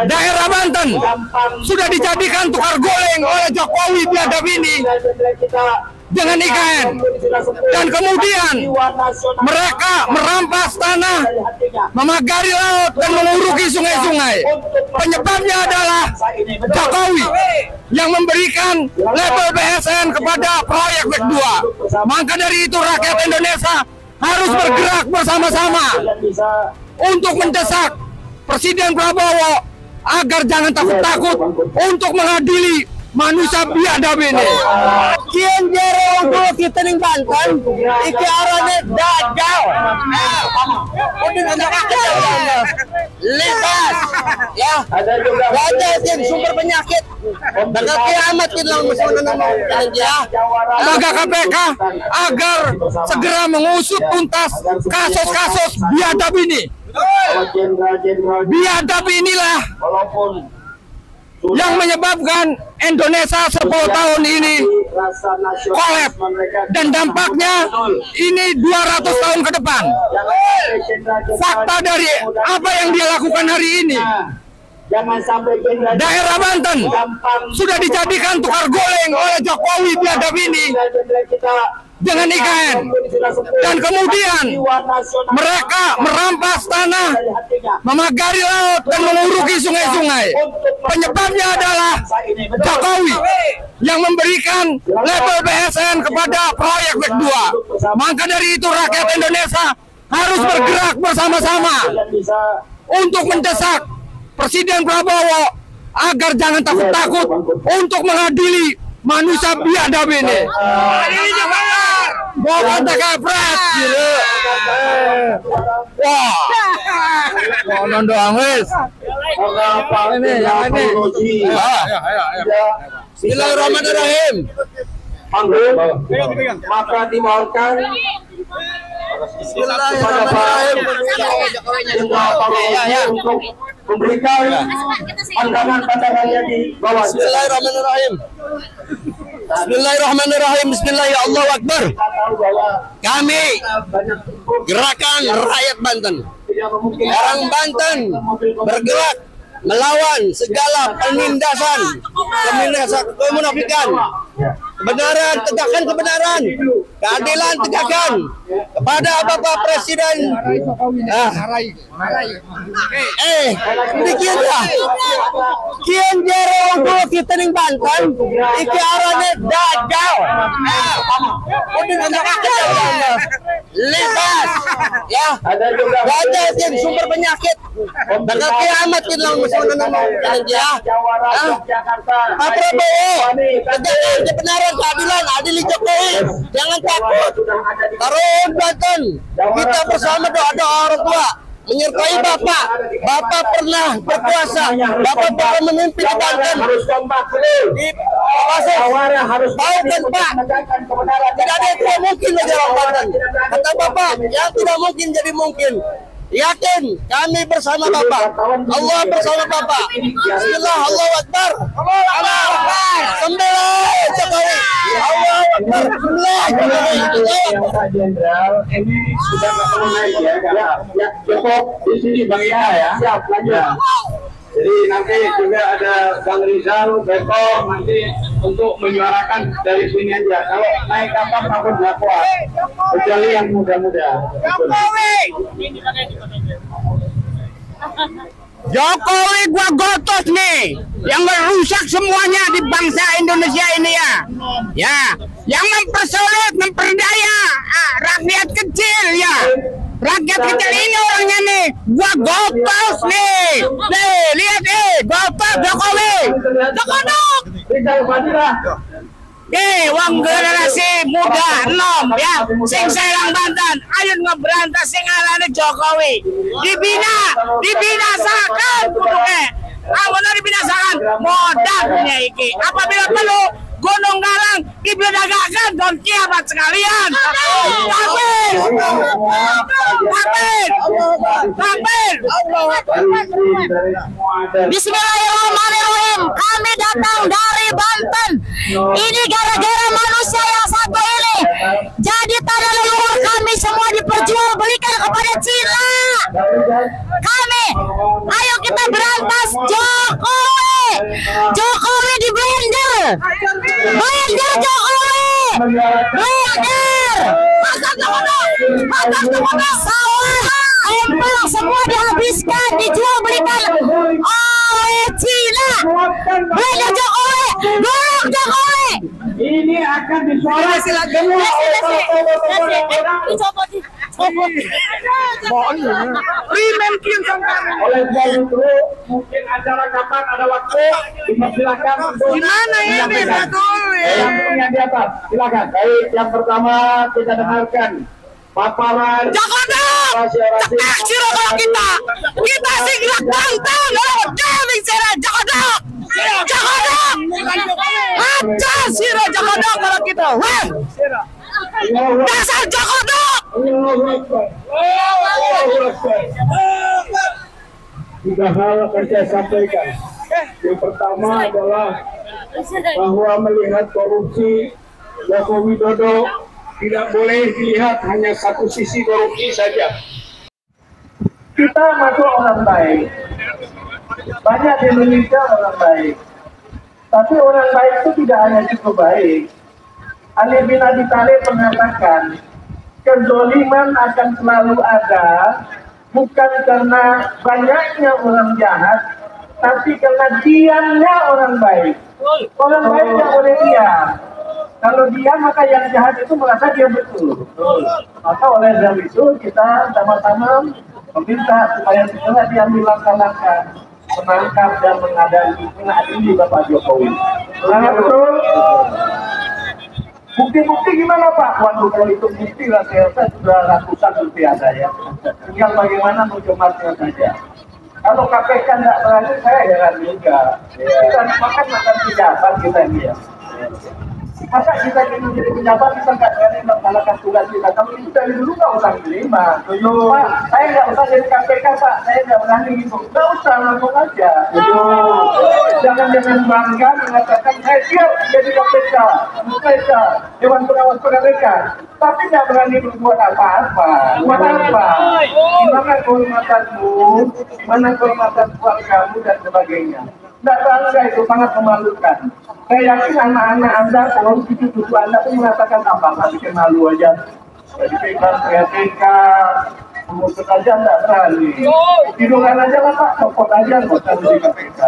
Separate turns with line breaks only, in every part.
daerah Banten sudah dijadikan tukar goleng oleh Jokowi biadab ini dengan IKN, dan kemudian mereka merampas tanah, memagari laut, dan menguruki sungai-sungai. Penyebabnya adalah Jokowi yang memberikan label BSN kepada proyek Back 2. Maka dari itu rakyat Indonesia harus bergerak bersama-sama untuk mendesak Presiden Prabowo agar jangan takut-takut untuk mengadili manusia biadab ini.
Kian jero untuk kita ning Banten, iki arane dagal. Lintas, ya. Ada yang sumber penyakit. Bakal kiamat kita ya.
Lembaga KPK agar segera mengusut tuntas kasus-kasus biadab ini. Biadab inilah yang menyebabkan Indonesia 10 tahun ini kolab, dan dampaknya ini 200 tahun ke depan. Fakta dari apa yang dia lakukan hari ini, daerah Banten sudah dijadikan tukar goleng oleh Jokowi biadab ini dengan IKN, dan kemudian mereka merampas tanah, memagari laut, dan menguruki sungai-sungai. Penyebabnya adalah Jokowi yang memberikan label BSN kepada proyek Back 2. Maka dari itu rakyat Indonesia harus bergerak bersama-sama untuk mendesak Presiden Prabowo agar jangan takut-takut untuk mengadili manusia biadab ini. Bawa kepret, gitu. Wah, mau nonton wis. Ini, yang ini.
Bismillahirrahmanirrahim.
Maka dimohonkan untuk memberikan pandangan-pandangannya di bawah.
Bismillahirrahmanirrahim. Bismillahirrahmanirrahim. Bismillahirrahmanirrahim. Allahu Akbar. Kami gerakan rakyat Banten, orang Banten bergerak melawan segala penindasan, kemunafikan. Kebenaran, tegakkan kebenaran. Keadilan, tegakkan. Kepada Bapak Presiden. Demikian lah. Kian jero untuk kita ning Banten, iki arane dagal. Lintas, ya. Ada yang sumber penyakit. Bakal kiamat kita ya. Pak Prabowo, tegakkan kebenaran, keadilan, adili Jokowi. Jangan takut. Taruh Banten, kita bersama doa-doa orang tua menyertai Bapak. Bapak pernah berkuasa, Bapak pernah memimpin di Banten. Tahu kan Pak, tidak ada yang tidak mungkin bagi orang Banten. Kata Bapak, yang tidak mungkin jadi mungkin. Yakin kami bersama Bapak, Allah bersama Bapak. Bismillah, Allahu Akbar. Allahu Akbar. Sembilan Jokowi. Allahu Akbar.
Pak Jenderal, ini sudah nggak perlu naik ya, karena ya cukup di sini Bang Iha ya. Siap, lanjut. Jadi nanti juga ada Bang Rizal, Beko nanti untuk menyuarakan dari sini aja. Kalau naik kapal maupun dakwah, kecuali yang muda-muda.
Jokowi gua gotos nih, yang merusak semuanya di bangsa Indonesia ini ya. Ya, yang mempersulit, memperdaya rakyat kecil ya. Rakyat kecil ini orangnya nih, gua gotos nih. Nih, lihat gotos Jokowi. Jokodok. Wong generasi muda enom ya, sing serang Banten, ayo ngeberantas sing arane Jokowi. Dibinasakan kuduke. Amun dibinasakan modalnya iki. Apabila perlu Gunung Galang dibledagakan dan kiamat sekalian. Takbir. Bismillahirrahmanirrahim. Kami datang dari Banten. Ini gara-gara manusia yang satu ini. Jadi tanah leluhur kami semua diperjualbelikan kepada Cina. Kami, ayo kita
Bayar Jokowi. Bayar. Makan sawah. Empang semua dihabiskan, dijual belikan oleh Cina. Bayar Jokowi. Dorong Jokowi.
Ini akan disuarakan semua oleh sebab itu mungkin acara kapan ada waktu dipersilakan untuk
Gimana ini betul
yang di atas silakan. Baik, yang pertama kita dengarkan paparan
Jakodok, cetak siro kalau kita singkat tantang Dewi Sera Jakodok, Jakodok, aja siro Jakodok kalau kita, wah, dasar Jakodok.
Tiga hal akan saya sampaikan. Yang pertama adalah bahwa melihat korupsi Joko Widodo tidak boleh dilihat hanya satu sisi korupsi saja. Kita masuk orang baik. Banyak di Indonesia orang baik. Tapi orang baik itu tidak hanya cukup baik. Ali bin Abi Thalib mengatakan, kezoliman akan selalu ada, bukan karena banyaknya orang jahat, tapi karena diamnya orang baik. Orang baik tidak boleh diam. Kalau diam maka yang jahat itu merasa dia betul. Maka oleh sebab itu kita sama-sama meminta supaya segera diambil langkah-langkah menangkap dan mengadili Bapak Jokowi. Sangat betul. Bukti-bukti gimana Pak? Waduh, kalau itu bukti lah saya rasa sudah ratusan bukti ada ya. Tinggal bagaimana mencemarnya saja. Kalau KPK tidak berani, saya heran juga. Kita makan pejabat kita ini ya. Masa kita ingin jadi pejabat kita nggak berani melaksanakan tugas kita. Kalau itu dari dulu nggak usah terima. Pak, saya nggak usah jadi KPK Pak. Saya nggak berani gitu. Nggak usah, langsung aja. Jangan bangga mengatakan saya siap jadi KPK, Dewan Pengawas KPK. Tapi nggak berani berbuat apa-apa. Buat apa? Gimana kehormatanmu? Gimana kehormatan keluargamu dan sebagainya? Tidak bangga itu sangat memalukan. Saya yakin anak-anak Anda, kalau cucu-cucu Anda pun mengatakan apa bikin malu aja. Jadi pegang PTK, memutus aja tidak berani. Tidurkan aja lah Pak, copot aja nggak usah di KPK.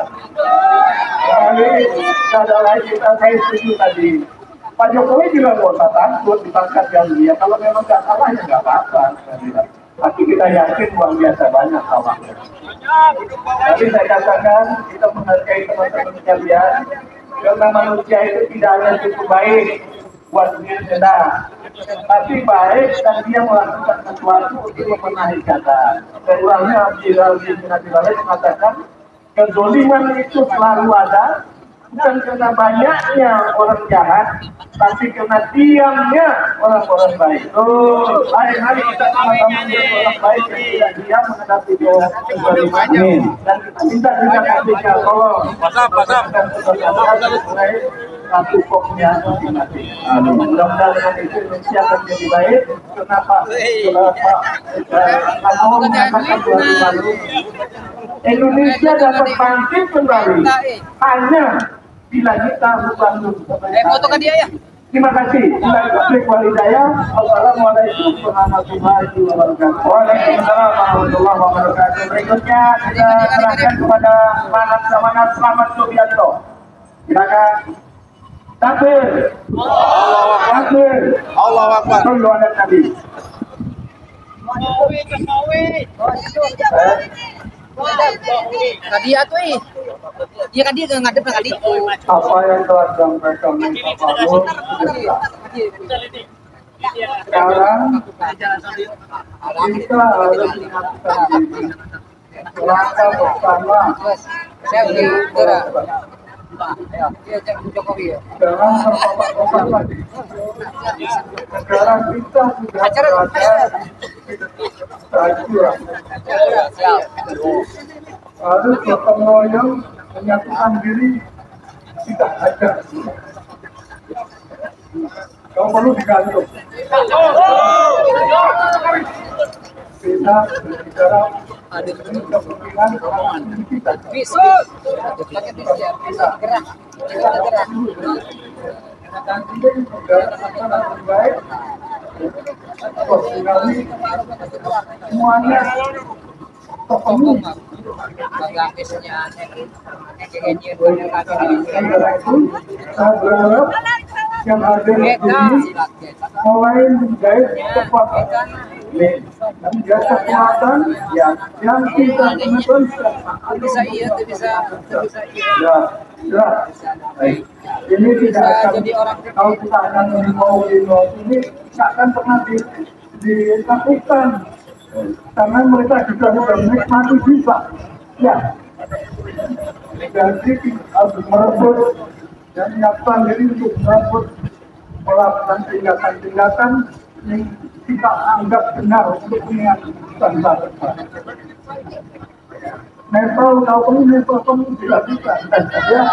Jadi ada lagi saya setuju tadi. Pak Jokowi juga nggak usah takut ditangkap yang dia. Kalau memang nggak salah ya nggak apa-apa. Tapi kita yakin luar biasa banyak salahnya. Tapi saya katakan kita menghargai teman-teman sekalian. Karena manusia itu tidak hanya cukup baik buat diri senang, tapi baik dan dia melakukan sesuatu untuk membenahi keadaan. Keulangnya Abdillah bin Abdillah mengatakan kezoliman itu selalu ada, bukan karena banyaknya orang jahat, tapi karena diamnya orang-orang baik. Lain hari kita sama-sama menjadi orang baik yang tidak diam menghadapi kezoliman ini. Dan kita minta juga KPK tolong satu koknya masing-masing. Mudah-mudahan dengan itu Indonesia akan menjadi baik. Kenapa? Prabowo mengatakan 2 lalu Indonesia dapat bangkit kembali hanya bila kita membangun.
Fotokan dia ya.
Terima kasih. Wassalamualaikum warahmatullahi wabarakatuh. Waalaikumsalam warahmatullahi wabarakatuh. Berikutnya kita serahkan kepada Manat Selamat Subianto. Silakan. Takbir. Takbir.
Allahu Akbar.
Sallu ala Nabi.
Tadi tuh dia kan dia ngadep kali.
Apa yang telah disampaikan Pak Prabowo sekarang kita harus mengingatkan diri. Langkah bersama.
Saya Jokowi ya.
Jangan terpapak-papak lagi. Sekarang kita sudah berada harus gotong royong menyatukan diri, tidak ada. Kalau perlu digantung. Kita berbicara
Bisa. Bisa gerak. Gerak.
Semuanya terpenuhi. Saya berharap yang ada di sini mulai menggait kekuatan kekuatan yang kita temukan
Bisa iya, bisa iya.
ya. Baik. Ini tidak akan kalau kita akan mau ini tidak akan pernah dilakukan karena mereka juga sudah menikmati bisa ya. Jadi harus merebut dan menyiapkan diri untuk merebut melakukan tindakan-tindakan yang kita anggap benar untuk kepentingan bangsa. Nepal kamu tidak bisa ya.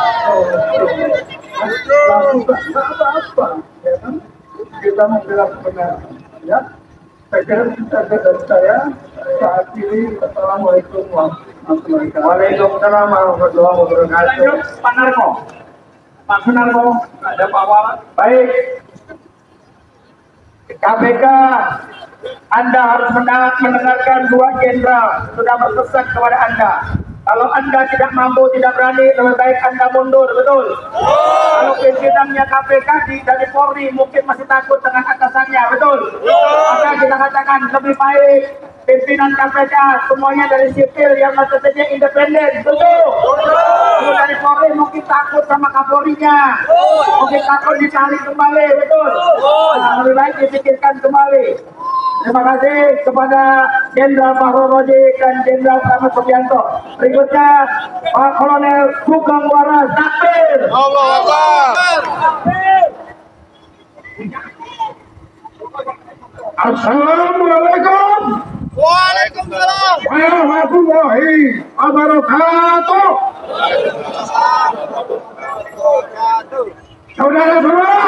Lakukan apa-apa ya kan? Kita membela kebenaran ya. Saya kira kita dari saya saat ini. Assalamualaikum warahmatullahi wabarakatuh. Waalaikumsalam warahmatullahi wabarakatuh. Pak Narko, Pak Sunarko, ada Pak Wawan. Baik, KPK, Anda harus mendengarkan dua jenderal sudah berpesan kepada Anda. Kalau Anda tidak mampu, tidak berani, lebih baik Anda mundur, betul? Kalau pimpinannya KPK dari Polri mungkin masih takut dengan atasannya, betul? Maka kita katakan lebih baik pimpinan KPK semuanya dari sipil yang maksudnya independen, betul? Kalau dari Polri mungkin takut sama Kapolrinya, mungkin takut dicari kembali, betul? Nah, lebih baik dipikirkan kembali. Terima kasih kepada Jenderal Fahru Roji dan Jenderal Pramet Subianto. Berikutnya Pak Kolonel Sugeng Waras Takbir.
Allahu Akbar.
Assalamualaikum
Waalaikumsalam.
warahmatullahi wabarakatuh. Saudara-saudara,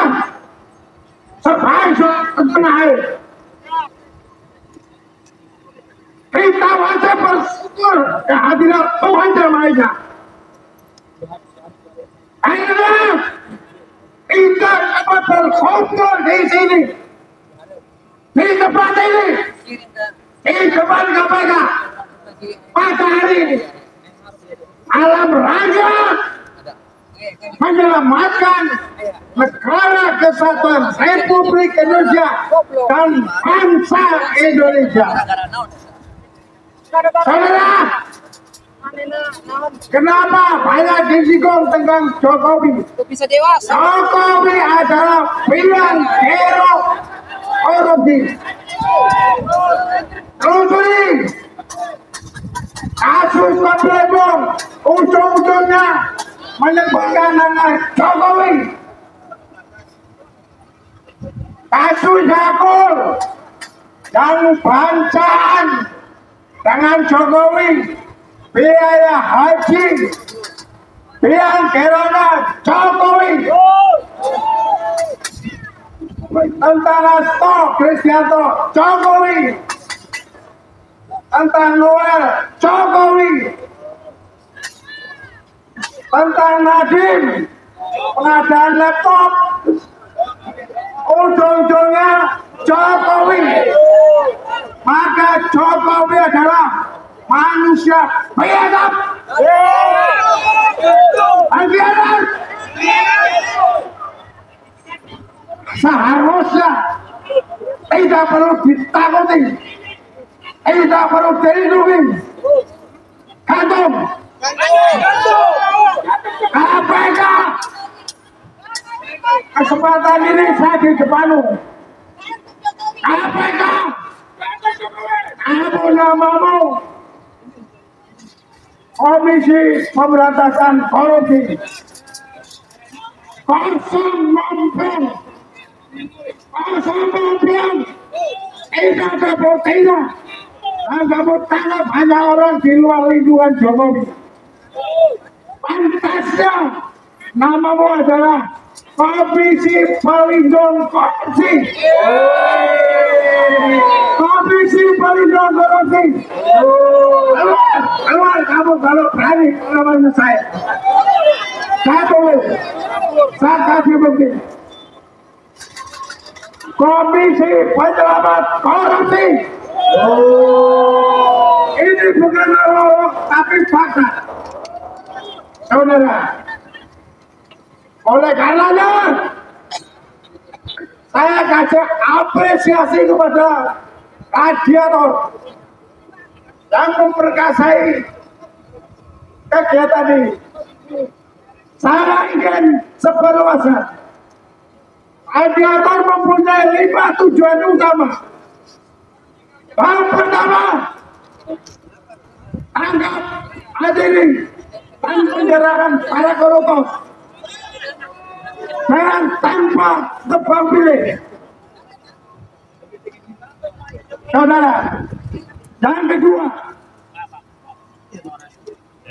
sebangsa setanah air, kita wajib bersyukur kehadiran Tuhan Yang Maha Esa. Karena kita dapat berkumpul di sini, di tempat ini, di depan KPK pada hari ini, dalam rangka menyelamatkan negara kesatuan Republik Indonesia dan bangsa Indonesia. Saudara, kenapa banyak disinggung tentang Jokowi?
Bisa dewasa.
Jokowi adalah pilihan hero korupsi. Telusuri kasus Pemblebong, ujung-ujungnya menyebutkan nama Jokowi. Kasus Yakul dan bancaan dengan Jokowi, biaya haji, biaya corona Jokowi, tentang Hasto Kristianto Jokowi, tentang Noel Jokowi, tentang Nadiem pengadaan laptop, ujung-ujungnya Jokowi. Maka Jokowi adalah manusia biadab. Biadab. Seharusnya tidak perlu ditakuti, tidak perlu dilindungi. Kantung KPK. Kesempatan ini saya di depanmu. KPK, kamu namamu Komisi Pemberantasan Korupsi. Kosong mobil, tidak ada buktinya. Dan kamu tangkap hanya orang di luar lingkungan Jokowi. Pantasnya namamu adalah Komisi Pelindung Korupsi. Komisi pelindung korupsi. Keluar kamu kalau berani melawan saya. Satu, saya kasih bukti. Komisi Penyelamat Korupsi. Ini bukan lawak tapi fakta. Saudara, oleh karenanya saya kasih apresiasi kepada radiator yang memperkasai kegiatan ini. Saya ingin seberluasan. Radiator mempunyai 5 tujuan utama. Yang pertama, tangkap, adili, dan penjarakan para koruptor dengan tanpa tebang pilih. Saudara, yang kedua,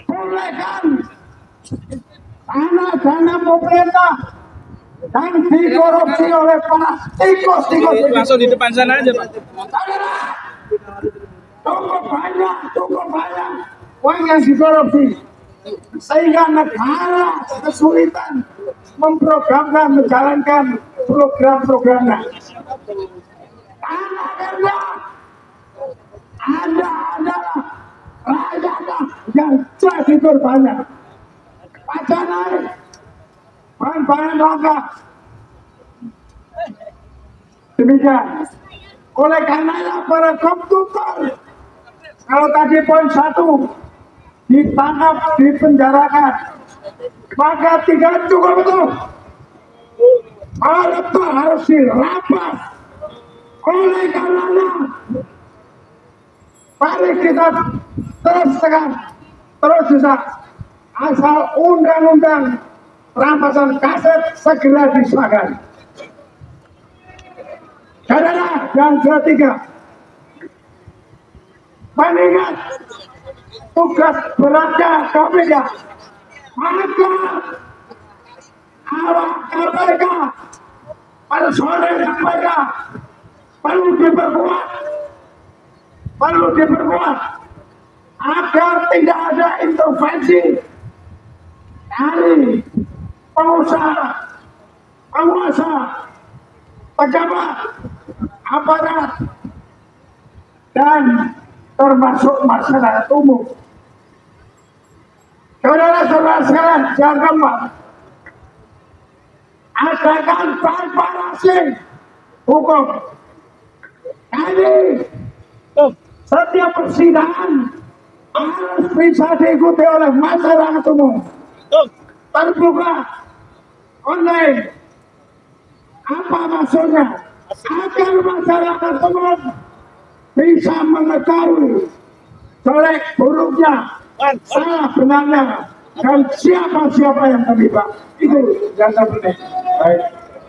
pulihkan dana pemerintah yang dikorupsi oleh para tikus-tikus.
Langsung di depan sana aja, Pak.
Saudara, cukup banyak uang yang dikorupsi sehingga negara kesulitan memprogramkan, menjalankan program-programnya. Karena Anda adalah rakyat yang jadi korbannya. Pajak naik, bahan-bahan langka. Demikian. Oleh karenanya para koruptor, kalau tadi poin 1 ditangkap, dipenjarakan, maka tidak cukup betul. Koruptor harus dirampas. Oleh karenanya, mari kita terus tekan, terus bisa. Asal undang-undang rampasan kaset segera disahkan. Saudara, yang ketiga, mengingat tugas beratnya KPK, maka awak KPK, personel KPK perlu diperkuat agar tidak ada intervensi dari pengusaha, penguasa, pejabat, aparat, dan termasuk masyarakat umum. Saudara-saudara sekalian, jangan gampang. Adakan transparansi hukum. Jadi, setiap persidangan harus bisa diikuti oleh masyarakat umum. Terbuka, online. Apa maksudnya? Agar masyarakat umum bisa mengetahui jelek buruknya, salah benarnya, dan siapa-siapa yang terlibat. Itu yang terpenting. Baik.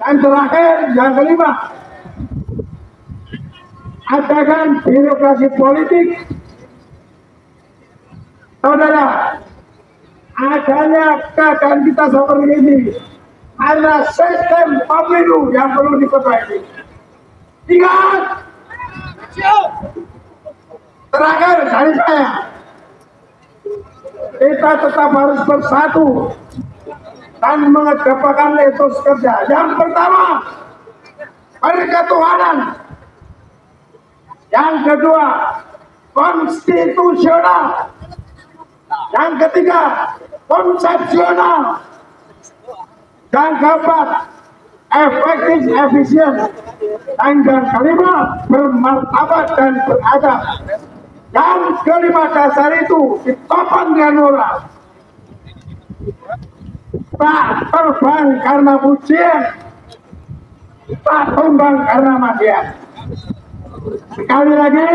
Dan terakhir, yang kelima, adakan birokrasi politik. Saudara, adanya keadaan kita seperti ini ada sistem pemilu yang perlu diperbaiki. Ingat, terakhir dari saya, kita tetap harus bersatu dan mengedepankan etos kerja. Yang pertama, berketuhanan. Yang kedua, konstitusional. Yang ketiga, konsepsional. Yang keempat, efektif, efisien. Dan yang kelima, bermartabat dan beradab. Yang kelima dasar itu ditopang dengan moral. Tak terbang karena pujian, tak tumbang karena makian. Sekali lagi,